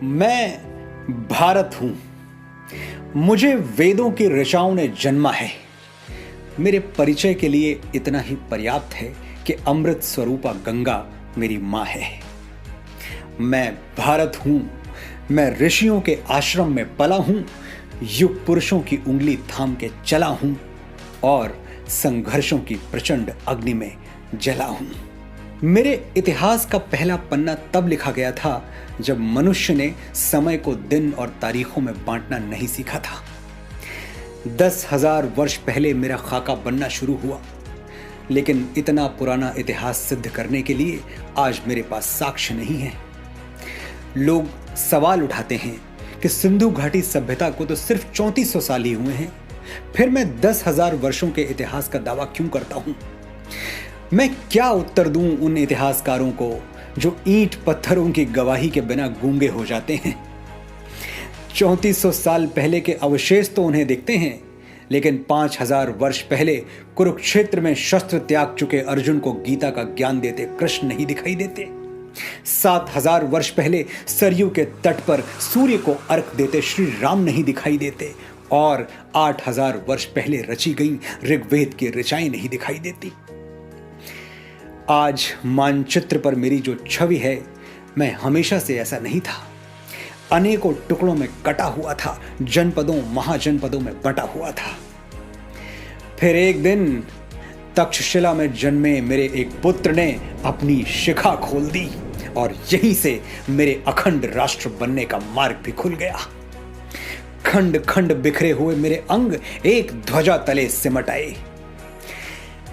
मैं भारत हूं। मुझे वेदों की ऋचाओं ने जन्मा है। मेरे परिचय के लिए इतना ही पर्याप्त है कि अमृत स्वरूपा गंगा मेरी मां है। मैं भारत हूं। मैं ऋषियों के आश्रम में पला हूं, युग पुरुषों की उंगली थाम के चला हूं और संघर्षों की प्रचंड अग्नि में जला हूं। मेरे इतिहास का पहला पन्ना तब लिखा गया था जब मनुष्य ने समय को दिन और तारीखों में बांटना नहीं सीखा था। 10,000 वर्ष पहले मेरा खाका बनना शुरू हुआ, लेकिन इतना पुराना इतिहास सिद्ध करने के लिए आज मेरे पास साक्ष्य नहीं है। लोग सवाल उठाते हैं कि सिंधु घाटी सभ्यता को तो सिर्फ 3400 साल ही हुए हैं, फिर मैं 10,000 वर्षों के इतिहास का दावा क्यों करता हूं? मैं क्या उत्तर दूं उन इतिहासकारों को जो ईंट पत्थरों की गवाही के बिना गूंगे हो जाते हैं? 3400 साल पहले के अवशेष तो उन्हें दिखते हैं, लेकिन 5000 वर्ष पहले कुरुक्षेत्र में शस्त्र त्याग चुके अर्जुन को गीता का ज्ञान देते कृष्ण नहीं दिखाई देते। 7000 वर्ष पहले सरयू के तट पर सूर्य को अर्घ देते श्री राम नहीं दिखाई देते और 8000 वर्ष पहले रची गई ऋग्वेद की ऋचाएं नहीं दिखाई देती। आज मानचित्र पर मेरी जो छवि है, मैं हमेशा से ऐसा नहीं था। अनेकों टुकड़ों में कटा हुआ था, जनपदों महाजनपदों में बटा हुआ था। फिर एक दिन तक्षशिला में जन्मे मेरे एक पुत्र ने अपनी शिखा खोल दी और यहीं से मेरे अखंड राष्ट्र बनने का मार्ग भी खुल गया। खंड खंड बिखरे हुए मेरे अंग एक ध्वजा तले सिमट आए।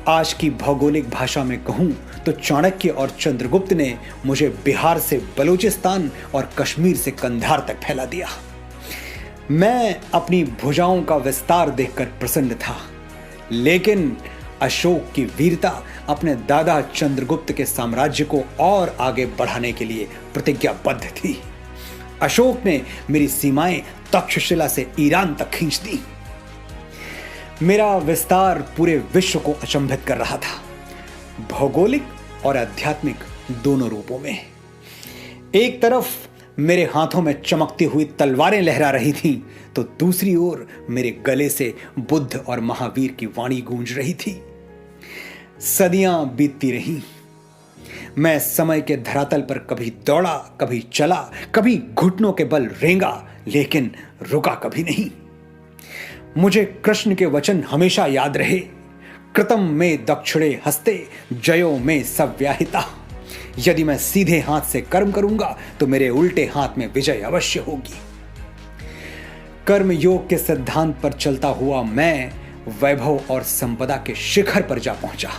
आज की भौगोलिक भाषा में कहूं तो चाणक्य और चंद्रगुप्त ने मुझे बिहार से बलूचिस्तान और कश्मीर से कंधार तक फैला दिया। मैं अपनी भुजाओं का विस्तार देखकर प्रसन्न था, लेकिन अशोक की वीरता अपने दादा चंद्रगुप्त के साम्राज्य को और आगे बढ़ाने के लिए प्रतिज्ञाबद्ध थी। अशोक ने मेरी सीमाएं तक्षशिला से ईरान तक खींच दी। मेरा विस्तार पूरे विश्व को अचंभित कर रहा था, भौगोलिक और आध्यात्मिक दोनों रूपों में। एक तरफ मेरे हाथों में चमकती हुई तलवारें लहरा रही थीं, तो दूसरी ओर मेरे गले से बुद्ध और महावीर की वाणी गूंज रही थी। सदियां बीतती रहीं। मैं समय के धरातल पर कभी दौड़ा, कभी चला, कभी घुटनों के बल रेंगा, लेकिन रुका कभी नहीं। मुझे कृष्ण के वचन हमेशा याद रहे, कृतम में दक्षिणे हस्ते जयो में सव्याहिता। यदि मैं सीधे हाथ से कर्म करूंगा तो मेरे उल्टे हाथ में विजय अवश्य होगी। कर्म योग के सिद्धांत पर चलता हुआ मैं वैभव और संपदा के शिखर पर जा पहुंचा।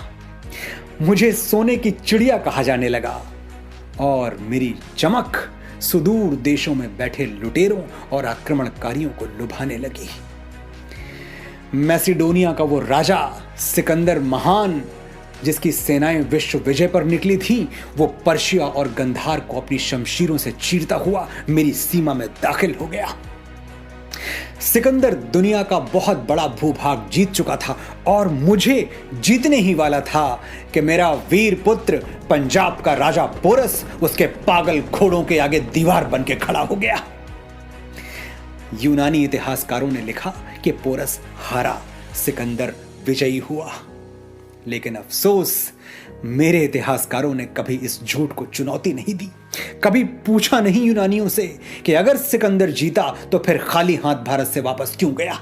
मुझे सोने की चिड़िया कहा जाने लगा और मेरी चमक सुदूर देशों में बैठे लुटेरों और आक्रमणकारियों को लुभाने लगी। मैसिडोनिया का वो राजा सिकंदर महान, जिसकी सेनाएं विश्व विजय पर निकली थी, वो पर्शिया और गंधार को अपनी शमशीरों से चीरता हुआ मेरी सीमा में दाखिल हो गया। सिकंदर दुनिया का बहुत बड़ा भूभाग जीत चुका था और मुझे जीतने ही वाला था कि मेरा वीर पुत्र पंजाब का राजा पोरस उसके पागल घोड़ों के आगे दीवार बन के खड़ा हो गया। यूनानी इतिहासकारों ने लिखा कि पोरस हारा, सिकंदर विजयी हुआ, लेकिन अफसोस मेरे इतिहासकारों ने कभी इस झूठ को चुनौती नहीं दी। कभी पूछा नहीं यूनानियों से कि अगर सिकंदर जीता तो फिर खाली हाथ भारत से वापस क्यों गया।